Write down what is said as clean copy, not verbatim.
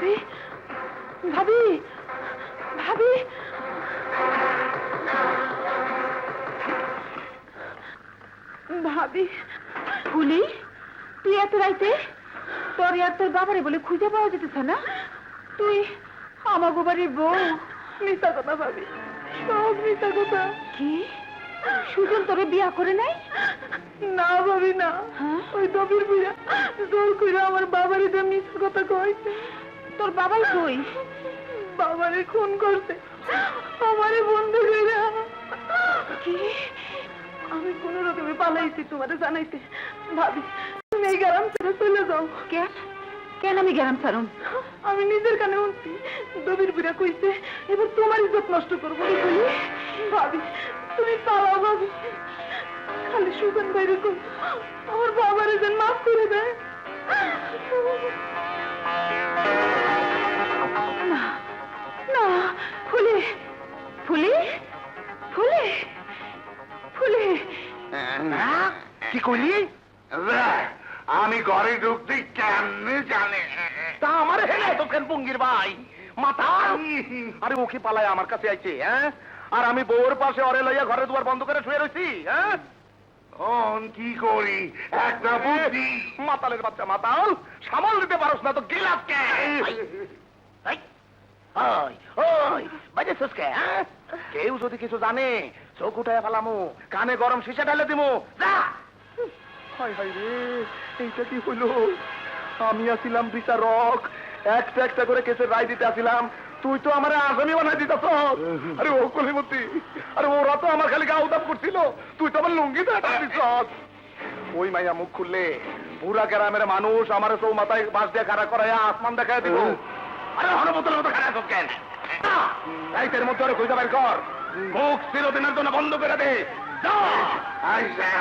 ভাবি ভাবি ভাবি ভাবি ফুলি তুই এত রাইতে তোর আর তোর বাবারে বলে খুঁজে পাওয়া যেতেছে না তুই আমার বাড়ির বউ মিথ্যা কথা ভাবি সব মিথ্যা কথা কি সুজন তোরে বিয়া করে নাই না ভাবি না ওই দবির বুড়া জোর করে আমার বাবারে যে মিথ্যা কথা কইছে তোর বাবাই কই বাবারে খুন করছে আমারে বন্ধু কইরা কি আমি কোন রকমে পালাইছি তোমারে জানাইতে ভাবি তুমি এই গ্রাম ছেড়ে চলে যাও কেন কেন আমি গ্রাম ছাড়ুন আমি নিজের কানে শুনছি দবির বুড়া কইছে এবার তোমার ইজ্জত নষ্ট করবো বলি ভাবি তুমি পালাও ভাবি খালি সুজন বাইরে কই আমার বাবারে যেন মাফ করে দেয় না না ফুলে ফুলে ফুলে ফুলে কি কইলি? আমি ঘরে ঢুকতে কেমনে জানে তা আমার হেলে তো কেন পঙ্গির ভাই মাথা আরে মুখে পালায় আমার কাছে আইছে হ্যাঁ আর আমি বউর পাশে অরে লইয়া ঘরে দুয়ার বন্ধ করে শুয়ে রইছি হ্যাঁ কি করি একটা বুদ্ধি মাতালের বাচ্চা মাতাল সামাল দিতে পারোস না তো গেলাস কে ওই ওই বাজে সুস্কে হ্যাঁ কেউ যদি কিছু জানে চোখ উঠায় ফেলামু কানে গরম শিশা ঢালে দিমু যা হাই হাই রে এইটা কি হইল আমি আসিলাম বিচারক একটা একটা করে কেসের রায় দিতে আসিলাম তুই তো আমার আসামি বানাই দিতাস আরে ও কলিমতি আরে ওরা তো আমার খালি গা উদাপ করছিল তুই তো আমার লুঙ্গি তো এটা দিস ওই মাইয়া মুখ খুললে পুরা গ্রামের মানুষ আমার চৌ মাথায় বাস দিয়ে খাড়া করাইয়া আসমান দেখায় দিব আরে হনবোতলের মতো খাড়া করছ কেন রাইতের মধ্যে ওরা খুঁজে বের কর মুখ চিরদিনের জন্য বন্ধ করে দে যা আইসা